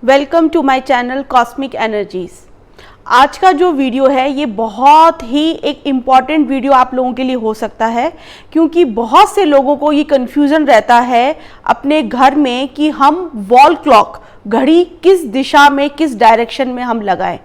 Welcome to my channel cosmic energies. आज का जो वीडियो है ये बहुत ही एक इम्पॉर्टेंट वीडियो आप लोगों के लिए हो सकता है, क्योंकि बहुत से लोगों को ये कन्फ्यूज़न रहता है अपने घर में कि हम वॉल क्लॉक घड़ी किस दिशा में किस डायरेक्शन में हम लगाएं।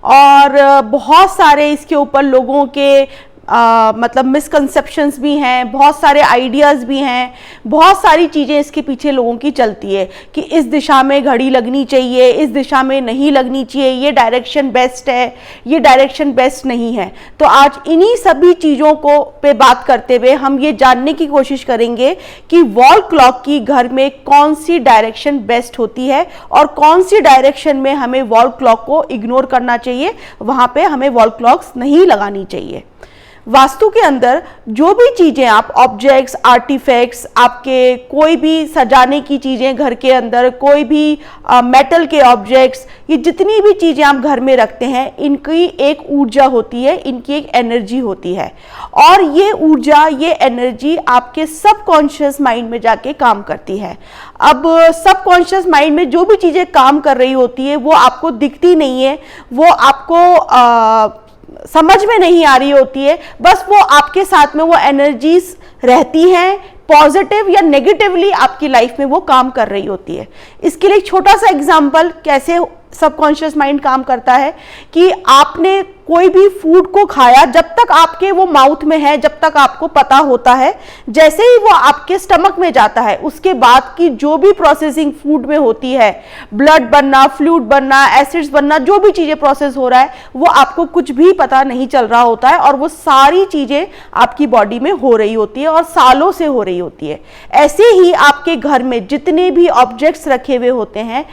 और बहुत सारे इसके ऊपर लोगों के मतलब मिसकंसेप्शंस भी हैं, बहुत सारे आइडियाज़ भी हैं, बहुत सारी चीज़ें इसके पीछे लोगों की चलती है कि इस दिशा में घड़ी लगनी चाहिए, इस दिशा में नहीं लगनी चाहिए, ये डायरेक्शन बेस्ट है, ये डायरेक्शन बेस्ट नहीं है। तो आज इन्हीं सभी चीज़ों को पे बात करते हुए हम ये जानने की कोशिश करेंगे कि वॉल क्लॉक की घर में कौन सी डायरेक्शन बेस्ट होती है और कौन सी डायरेक्शन में हमें वॉल क्लॉक को इग्नोर करना चाहिए, वहाँ पे हमें वॉल क्लॉक्स नहीं लगानी चाहिए। वास्तु के अंदर जो भी चीज़ें आप ऑब्जेक्ट्स, आर्टिफैक्ट्स, आपके कोई भी सजाने की चीज़ें घर के अंदर, कोई भी मेटल के ऑब्जेक्ट्स, ये जितनी भी चीज़ें आप घर में रखते हैं, इनकी एक ऊर्जा होती है, इनकी एक एनर्जी होती है। और ये ऊर्जा, ये एनर्जी आपके सबकॉन्शियस माइंड में जाके काम करती है। अब सबकॉन्शियस माइंड में जो भी चीज़ें काम कर रही होती है वो आपको दिखती नहीं है, वो आपको समझ में नहीं आ रही होती है, बस वो आपके साथ में वो एनर्जीज रहती हैं, पॉजिटिव या नेगेटिवली आपकी लाइफ में वो काम कर रही होती है। इसके लिए एक छोटा सा एग्जांपल कैसे सबकॉन्शियस माइंड काम करता है कि आपने कोई भी फूड को खाया, जब तक आपके वो माउथ में है, जब तक आपको पता होता है, जैसे ही वो आपके स्टमक में जाता है उसके बाद की जो भी प्रोसेसिंग फूड में होती है, ब्लड बनना, फ्लूइड बनना, एसिड्स बनना, जो भी चीज़ें प्रोसेस हो रहा है वो आपको कुछ भी पता नहीं चल रहा होता है और वो सारी चीज़ें आपकी बॉडी में हो रही होती है और सालों से हो रही होती है। ऐसे ही आपके घर में जितने भी ऑब्जेक्ट्स रखे हुए होते हैं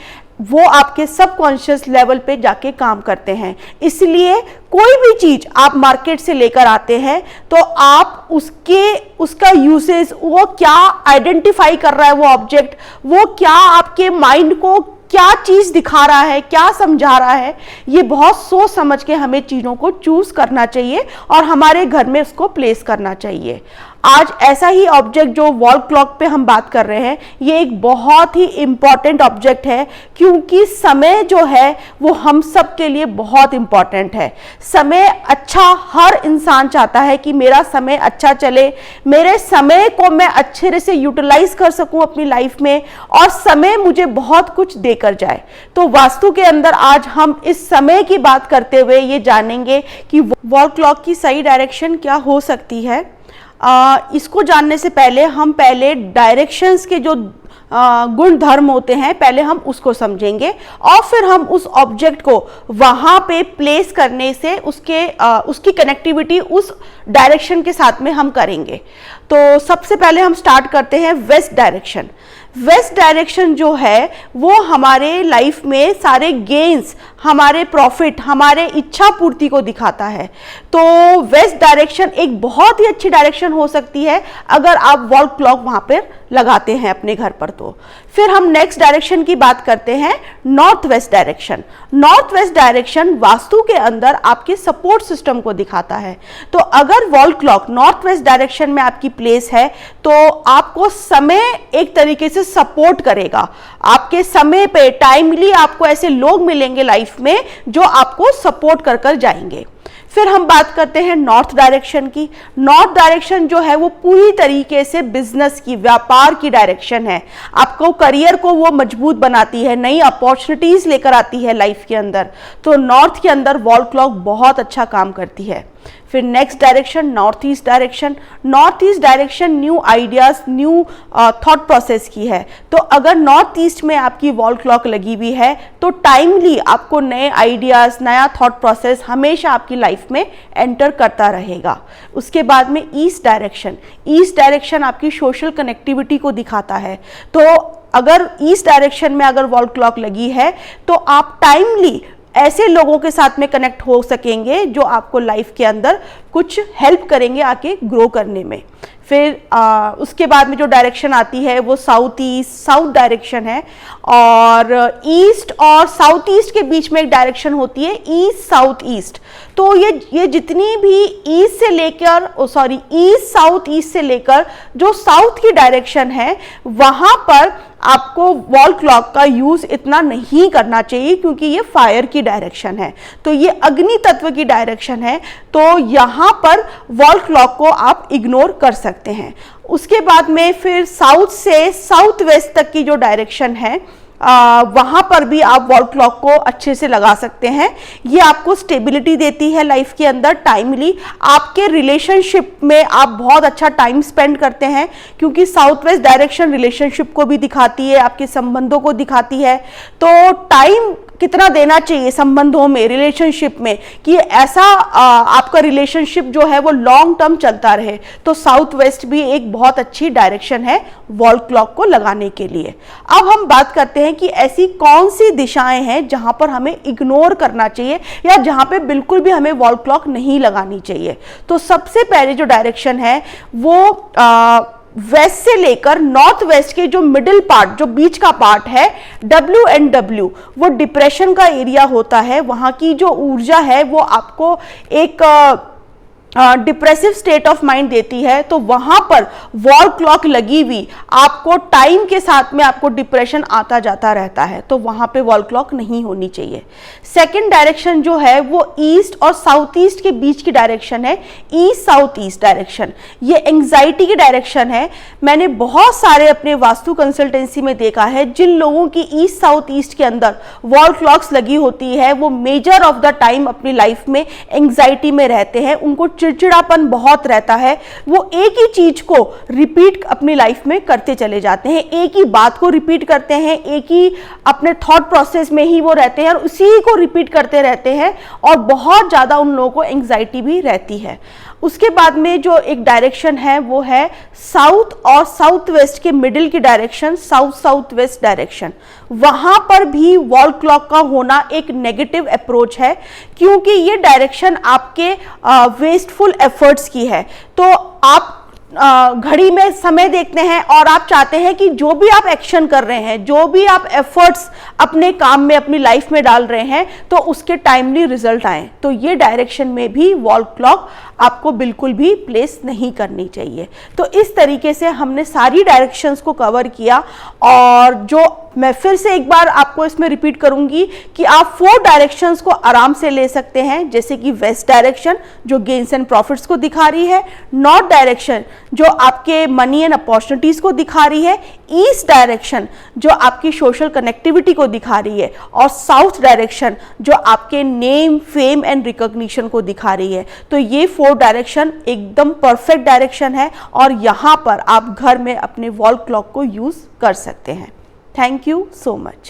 वो आपके सबकॉन्शियस लेवल पे जाके काम करते हैं। इसलिए कोई भी चीज आप मार्केट से लेकर आते हैं तो आप उसका यूसेज, वो क्या आइडेंटिफाई कर रहा है वो ऑब्जेक्ट, वो क्या आपके माइंड को क्या चीज दिखा रहा है, क्या समझा रहा है, ये बहुत सोच समझ के हमें चीजों को चूज करना चाहिए और हमारे घर में उसको प्लेस करना चाहिए। आज ऐसा ही ऑब्जेक्ट जो वॉल क्लॉक पे हम बात कर रहे हैं, ये एक बहुत ही इंपॉर्टेंट ऑब्जेक्ट है, क्योंकि समय जो है वो हम सब के लिए बहुत इंपॉर्टेंट है। समय अच्छा, हर इंसान चाहता है कि मेरा समय अच्छा चले, मेरे समय को मैं अच्छे से यूटिलाइज कर सकूं अपनी लाइफ में और समय मुझे बहुत कुछ देकर जाए। तो वास्तु के अंदर आज हम इस समय की बात करते हुए ये जानेंगे कि वॉल क्लॉक की सही डायरेक्शन क्या हो सकती है। इसको जानने से पहले हम डायरेक्शंस के जो गुण धर्म होते हैं पहले हम उसको समझेंगे और फिर हम उस ऑब्जेक्ट को वहां पे प्लेस करने से उसकी कनेक्टिविटी उस डायरेक्शन के साथ में हम करेंगे। तो सबसे पहले हम स्टार्ट करते हैं वेस्ट डायरेक्शन। वेस्ट डायरेक्शन जो है वो हमारे लाइफ में सारे गेन्स, हमारे प्रॉफिट, हमारे इच्छा पूर्ति को दिखाता है। तो वेस्ट डायरेक्शन एक बहुत ही अच्छी डायरेक्शन हो सकती है अगर आप वॉल क्लॉक वहां पर लगाते हैं अपने घर पर। तो फिर हम नेक्स्ट डायरेक्शन की बात करते हैं, north west direction. North west direction vastu के अंदर आपके सपोर्ट सिस्टम को दिखाता है। तो अगर wall clock north west direction में आपकी प्लेस है तो आपको समय एक तरीके से सपोर्ट करेगा। आपके समय पे टाइमली आपको ऐसे लोग मिलेंगे लाइफ में जो आपको सपोर्ट कर कर जाएंगे। फिर हम बात करते हैं नॉर्थ डायरेक्शन की। नॉर्थ डायरेक्शन जो है वो पूरी तरीके से बिजनेस की, व्यापार की डायरेक्शन है। आपको करियर को वो मजबूत बनाती है, नई अपॉर्चुनिटीज लेकर आती है लाइफ के अंदर। तो नॉर्थ के अंदर वॉल क्लॉक बहुत अच्छा काम करती है। फिर next direction, north east direction. North east direction new ideas, new thought process की है। तो अगर नॉर्थ ईस्ट में आपकी वॉल क्लॉक लगी हुई है तो टाइमली आपको नए आइडियाज, नया थॉट प्रोसेस हमेशा आपकी लाइफ में एंटर करता रहेगा। उसके बाद में ईस्ट डायरेक्शन। ईस्ट डायरेक्शन आपकी सोशल कनेक्टिविटी को दिखाता है। तो अगर ईस्ट डायरेक्शन में अगर वॉल क्लॉक लगी है तो आप टाइमली ऐसे लोगों के साथ में कनेक्ट हो सकेंगे जो आपको लाइफ के अंदर कुछ हेल्प करेंगे आके ग्रो करने में। फिर उसके बाद में जो डायरेक्शन आती है वो साउथ ईस्ट, साउथ डायरेक्शन है। और ईस्ट और साउथ ईस्ट के बीच में एक डायरेक्शन होती है ईस्ट साउथ ईस्ट। तो ये जितनी भी ईस्ट से लेकर ईस्ट साउथ ईस्ट से लेकर जो साउथ की डायरेक्शन है वहां पर आपको वॉल क्लॉक का यूज इतना नहीं करना चाहिए, क्योंकि ये फायर की डायरेक्शन है, तो ये अग्नि तत्व की डायरेक्शन है, तो यहां पर वॉल क्लॉक को आप इग्नोर कर सकते हैं। उसके बाद में फिर साउथ से साउथ वेस्ट तक की जो डायरेक्शन है वहां पर भी आप वॉल क्लॉक को अच्छे से लगा सकते हैं। ये आपको स्टेबिलिटी देती है लाइफ के अंदर टाइमली। आपके रिलेशनशिप में आप बहुत अच्छा टाइम स्पेंड करते हैं, क्योंकि साउथ वेस्ट डायरेक्शन रिलेशनशिप को भी दिखाती है, आपके संबंधों को दिखाती है। तो टाइम कितना देना चाहिए संबंधों में, रिलेशनशिप में, कि ऐसा आपका रिलेशनशिप जो है वो लॉन्ग टर्म चलता रहे, तो साउथ वेस्ट भी एक बहुत अच्छी डायरेक्शन है वॉल क्लॉक को लगाने के लिए। अब हम बात करते हैं कि ऐसी कौन सी दिशाएं हैं जहां पर हमें इग्नोर करना चाहिए या जहां पे बिल्कुल भी हमें वॉल क्लॉक नहीं लगानी चाहिए। तो सबसे पहले जो डायरेक्शन है वो वेस्ट से लेकर नॉर्थ वेस्ट के जो मिडिल पार्ट, जो बीच का पार्ट है, WNW, वो डिप्रेशन का एरिया होता है। वहां की जो ऊर्जा है वो आपको एक डिप्रेसिव स्टेट ऑफ माइंड देती है, तो वहां पर वॉल क्लॉक लगी हुई आपको टाइम के साथ में आपको डिप्रेशन आता जाता रहता है, तो वहां पे वॉल क्लॉक नहीं होनी चाहिए। सेकंड डायरेक्शन जो है वो ईस्ट और साउथ ईस्ट के बीच की डायरेक्शन है, ईस्ट साउथ ईस्ट डायरेक्शन। ये एंग्जाइटी की डायरेक्शन है। मैंने बहुत सारे अपने वास्तु कंसल्टेंसी में देखा है, जिन लोगों की ईस्ट साउथ ईस्ट के अंदर वॉल क्लॉक्स लगी होती है वो मेजर ऑफ द टाइम अपनी लाइफ में एंग्जाइटी में रहते हैं, उनको चिड़चिड़ापन बहुत रहता है, वो एक ही चीज को रिपीट अपनी लाइफ में करते चले जाते हैं, एक ही बात को रिपीट करते हैं, एक ही अपने थॉट प्रोसेस में ही वो रहते हैं और उसी को रिपीट करते रहते हैं, और बहुत ज्यादा उन लोगों को एंग्जाइटी भी रहती है। उसके बाद में जो एक डायरेक्शन है वो है साउथ और साउथ वेस्ट के मिडिल की direction, south south west direction. वहां पर भी वॉल क्लॉक का होना एक नेगेटिव अप्रोच है, क्योंकि ये डायरेक्शन आपके वेस्टफुल एफर्ट्स की है। तो आप घड़ी में समय देखते हैं और आप चाहते हैं कि जो भी आप एक्शन कर रहे हैं, जो भी आप एफर्ट्स अपने काम में, अपनी लाइफ में डाल रहे हैं, तो उसके टाइमली रिजल्ट आए। तो ये डायरेक्शन में भी वॉल क्लॉक आपको बिल्कुल भी प्लेस नहीं करनी चाहिए। तो इस तरीके से हमने सारी डायरेक्शंस को कवर किया, और जो मैं फिर से एक बार आपको इसमें रिपीट करूंगी कि आप 4 डायरेक्शंस को आराम से ले सकते हैं, जैसे कि वेस्ट डायरेक्शन जो गेन्स एंड प्रॉफिट्स को दिखा रही है, नॉर्थ डायरेक्शन जो आपके मनी एंड अपॉर्चुनिटीज को दिखा रही है, ईस्ट डायरेक्शन जो आपकी सोशल कनेक्टिविटी को दिखा रही है, और साउथ डायरेक्शन जो आपके नेम, फेम एंड रिकॉग्निशन को दिखा रही है। तो ये 4 डायरेक्शन एकदम परफेक्ट डायरेक्शन है, और यहां पर आप घर में अपने वॉल क्लॉक को यूज कर सकते हैं। Thank you so much.